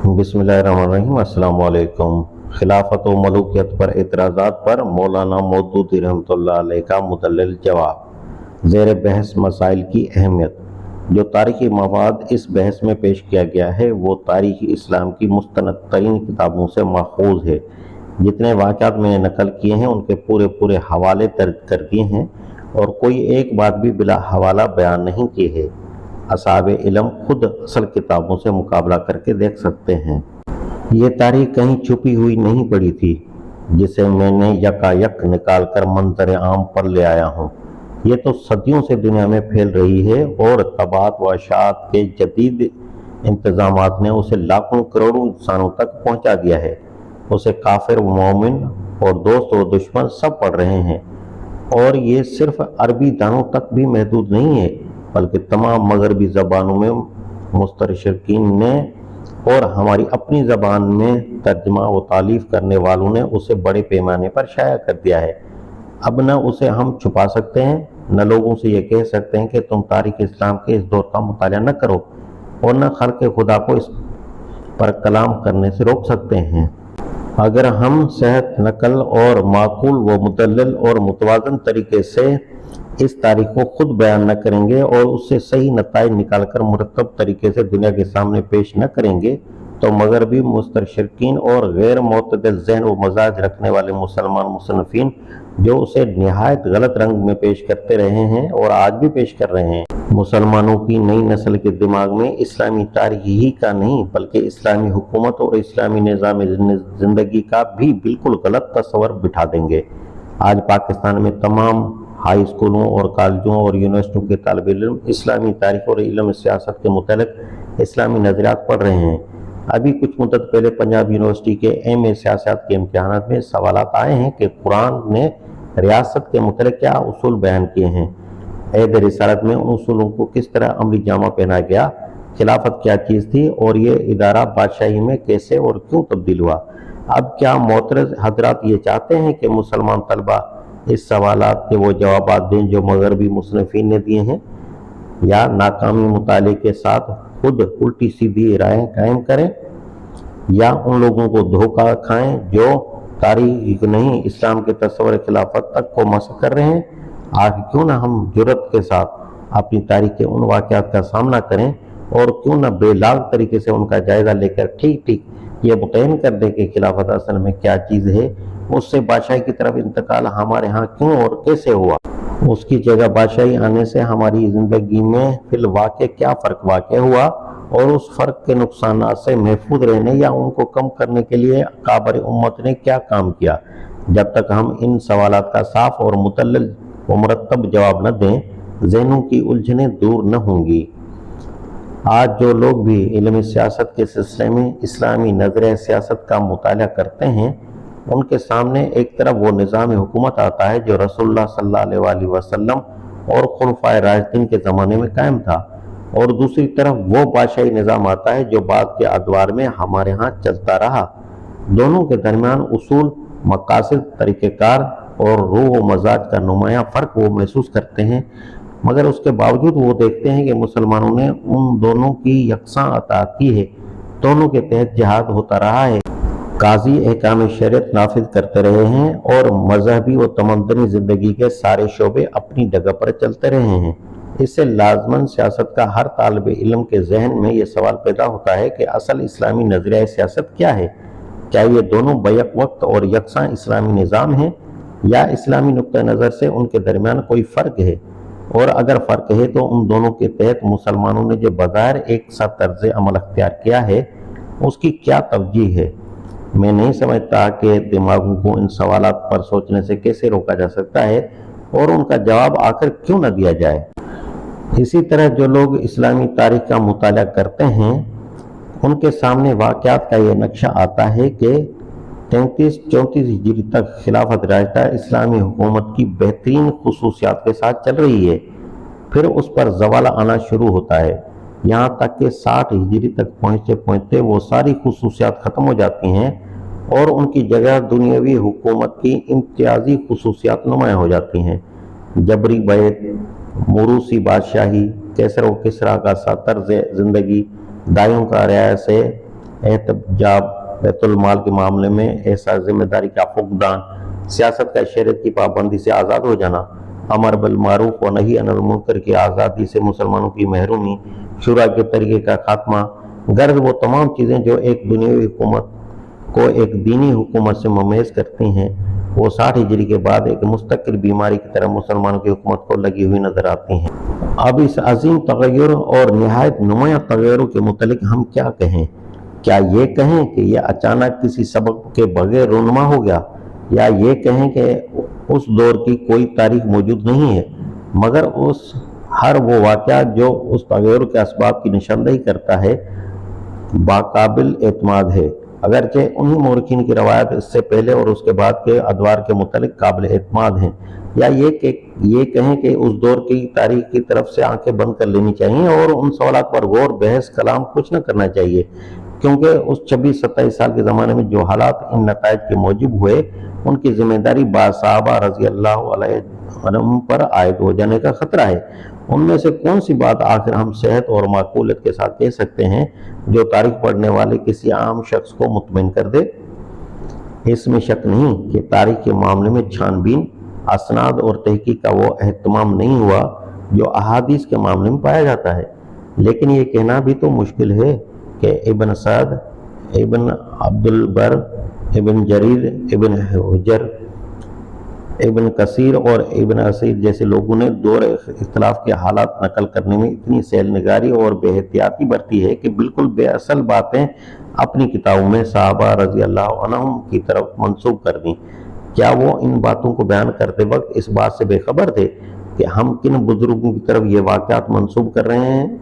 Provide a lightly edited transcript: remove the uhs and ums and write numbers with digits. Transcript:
बिस्मिल्लाहिर्रहमानिर्रहीम। अस्सलाम वालेकुम। खिलाफत व मलूकियत पर एतराज़ात पर मौलाना मौदूदी रहमतुल्लाह अलैह का मुदल्लल जवाब। ज़ेर बहस मसाइल की अहमियत। जो तारीख़ी मवाद इस बहस में पेश किया गया है वो तारीख़ इस्लाम की मुस्तनद तरीन किताबों से माखूज़ है। जितने वाक़यात मैंने नकल किए हैं उनके पूरे पूरे हवाले दर्ज कर दिए हैं और कोई एक बात भी बिला हवाला बयान नहीं की है। असाबे इल्म खुद असल किताबों से मुकाबला करके देख सकते हैं। ये तारीख कहीं छुपी हुई नहीं पड़ी थी जिसे मैंने यकायक निकाल कर मंजर आम पर ले आया हूँ। ये तो सदियों से दुनिया में फैल रही है और तबात व अशात के जदीद इंतजामात ने उसे लाखों करोड़ों इंसानों तक पहुँचा दिया है। उसे काफिर व मोमिन और दोस्त व दुश्मन सब पढ़ रहे हैं और ये सिर्फ अरबी दानों तक भी महदूद नहीं है बल्कि तमाम मगरबी ज़बानों में मुस्तशरिकीन ने और हमारी अपनी ज़बान में तर्जमा व तालीफ़ करने वालों ने उसे बड़े पैमाने पर शाया कर दिया है। अब न उसे हम छुपा सकते हैं न लोगों से ये कह सकते हैं कि तुम तारीख़ इस्लाम के इस दौर का मुताला न करो और न खल्क़ खुदा को इस पर कलाम करने से रोक सकते हैं। अगर हम सेहत नकल और माकूल व मुदल्लल और मुतवाज़न तरीके से इस तारीख को खुद बयान न करेंगे और उससे सही नताइज निकाल कर मुरतब तरीके से दुनिया के सामने पेश न करेंगे तो मगरबी मुस्तशरिकीन और गैर मोतदल ज़हन व मजाज रखने वाले मुसलमान मुसन्निफ़ीन जो उसे निहायत गलत रंग में पेश करते रहे हैं और आज भी पेश कर रहे हैं, मुसलमानों की नई नस्ल के दिमाग में इस्लामी तारीख ही का नहीं बल्कि इस्लामी हुकूमत और इस्लामी निज़ाम ज़िंदगी का भी बिल्कुल गलत तस्वर बिठा देंगे। आज पाकिस्तान में तमाम हाई स्कूलों और कॉलेजों और यूनिवर्सिटियों के तालिब इल्म इस्लामी तारीख और इल्म सियासत के मुतल्लिक़ इस्लामी नज़रियात पढ़ रहे हैं। अभी कुछ मुद्दत पहले पंजाब यूनिवर्सिटी के एम.ए. सियासत के इम्तिहानात में सवालात आए हैं कि कुरान ने रियासत के मुतल्लिक़ क्या उसूल बयान किए हैं। ऐद रिसालत में उन उसूलों को किस तरह अमली जामा पहना गया, खिलाफत क्या चीज़ थी और ये इदारा बादशाही में कैसे और क्यों तब्दील हुआ। अब क्या मोतरज़ हजरात ये चाहते हैं कि मुसलमान तलबा इस सवालात के वो जवाब दें जो मगरबी मुसन्निफ़ीन ने दिए हैं या नाकामी मुताले के साथ खुद उल्टी सीधी राहें कायम करें या उन लोगों को धोखा खाएं जो तारीख नहीं इस्लाम के तस्वर खिलाफत तक को मसक कर रहे हैं। आखिर क्यों ना हम जुर्रत के साथ अपनी तारीख के उन वाक़यात का सामना करें और क्यों ना बेलाग तरीके से उनका जायज़ा लेकर ठीक ठीक ये मुतयन कर दें कि खिलाफत असल में क्या चीज़ है, उससे बादशाही की तरफ इंतकाल हमारे यहाँ क्यों और कैसे हुआ, उसकी जगह बादशाही आने से हमारी ज़िंदगी में फिल वाक़े क्या फ़र्क वाक़ हुआ और उस फ़र्क के नुकसानात से महफूज रहने या उनको कम करने के लिए काबर उम्मत ने क्या काम किया। जब तक हम इन सवालात का साफ और मुतल्लल व मुरतब जवाब न दें ज़हनों की उलझनें दूर न होंगी। आज जो लोग भी इल्म सियासत के सिलसिले में इस्लामी नज़र सियासत का मुताला करते हैं उनके सामने एक तरफ वो निज़ाम हुकूमत आता है जो रसूलुल्लाह सल्लल्लाहु अलैहि वसल्लम और खुलफाए राशिदीन के ज़माने में कायम था और दूसरी तरफ वो बादशाही निज़ाम आता है जो बाद के अदवार में हमारे यहाँ चलता रहा। दोनों के दरमियान उसूल, मकासद, तरीक़ेकार और रूह व मजाज का नुमायाँ फ़र्क वो महसूस करते हैं मगर उसके बावजूद वो देखते हैं कि मुसलमानों ने उन दोनों की यकसां अता की है, दोनों के तहत जिहाद होता रहा है, काजी अहकाम शरीयत नाफिज करते रहे हैं और मजहबी व तमद्दुनी ज़िंदगी के सारे शोबे अपनी जगह पर चलते रहे हैं। इससे लाजमन सियासत का हर तालिब इल्म के जहन में ये सवाल पैदा होता है कि असल इस्लामी नज़रिया सियासत क्या है। क्या ये दोनों बैक वक्त और यकसां इस्लामी निज़ाम हैं या इस्लामी नुक्ता नज़र से उनके दरमियान कोई फ़र्क है और अगर फ़र्क है तो उन दोनों के तहत मुसलमानों ने जो बग़ैर एक सा तर्ज अमल अख्तियार किया है उसकी क्या तवजीह है। मैं नहीं समझता कि दिमागों को इन सवालात पर सोचने से कैसे रोका जा सकता है और उनका जवाब आखिर क्यों न दिया जाए। इसी तरह जो लोग इस्लामी तारीख का मुताला करते हैं उनके सामने वाक़यात का ये नक्शा आता है कि 33-34 हिजरी तक खिलाफत राशिदा इस्लामी हुकूमत की बेहतरीन खुसूसियात के साथ चल रही है, फिर उस पर ज़वाल आना शुरू होता है, यहाँ तक कि 60 हिजरी तक पहुँचते पहुँचते वो सारी खुसूसियात ख़त्म हो जाती हैं और उनकी जगह दुनियावी हुकूमत की इम्तियाजी खुसूसियात नुमायाँ हो जाती हैं। जबरी बैत, मुरूसी बादशाही, कैसर व किसरा का सा तर्ज ज़िंदगी, दाइयों का रियाया से एहतजाब, बैतुल माल के मामले में ऐसा जिम्मेदारी का फुकदान, सियासत का शरीयत की पाबंदी से आज़ाद हो जाना, अमर बिल मारूफ और नही अनिल मुनकर की आज़ादी से मुसलमानों की महरूमी, शुरा के तरीके का खात्मा, गर्ज वो तमाम चीज़ें जो एक दुनियावी हुकूमत को एक दीनी हुकूमत से मुमय्यज़ करती हैं, वो 60 हिजरी के बाद एक मुस्तकिल बीमारी की तरह मुसलमानों की हुकूमत को लगी हुई नजर आती हैं। अब इस अजीम तगय्युर और निहायत नुमायां तगय्युर के मुतल्लिक हम क्या कहें? क्या ये कहें कि यह अचानक किसी सबक के बगैर रूनुमा हो गया, या ये कहें कि उस दौर की कोई तारीख मौजूद नहीं है, मगर उस हर वो वाक़या जो उस तगय्युर के असबाब की निशानदेही करता है बाकाबिल एतमाद है, अगरचे उन्हीं मौरखीन की रवायत इससे पहले और उसके बाद के अदवार के मुतल्लिक काबिल एतमाद हैं, या ये कहें कि उस दौर की तारीख की तरफ से आंखें बंद कर लेनी चाहिए और उन सवालात पर गौर बहस कलाम कुछ न करना चाहिए, क्योंकि उस 26-27 साल के ज़माने में जो हालात इन नताइज के मौजूब हुए, उनकी जिम्मेदारी बासहाबा रज़ी अल्लाह अन्हुम पर आयद हो जाने का खतरा है। उनमें से कौन सी बात आखिर हम सेहत और माकूलियत के साथ कह सकते हैं जो तारीख पढ़ने वाले किसी आम शख्स को मुतमईन कर दे? इसमें शक नहीं कि तारीख के मामले में छानबीन, असनाद और तहकीक का वो एहतमाम नहीं हुआ जो अहादीस के मामले में पाया जाता है। लेकिन ये कहना भी तो मुश्किल है कि इब्न सअद, इब्न अब्दुल बर, इब्न जरीर, इब्न हुजर, इब्न कसीर और इब्न असीर जैसे लोगों ने दौर इख्तिलाफ के हालात नकल करने में इतनी सैलनिगारी और बेहतियाती बरती है कि बिल्कुल बेअसल बातें अपनी किताबों में सहाबा रज़ी अल्लाह अन्हुम की तरफ मंसूब कर दी। क्या वो इन बातों को बयान करते वक्त इस बात से बेखबर थे कि हम किन बुजुर्गों की तरफ ये वाक़यात मंसूब कर रहे हैं?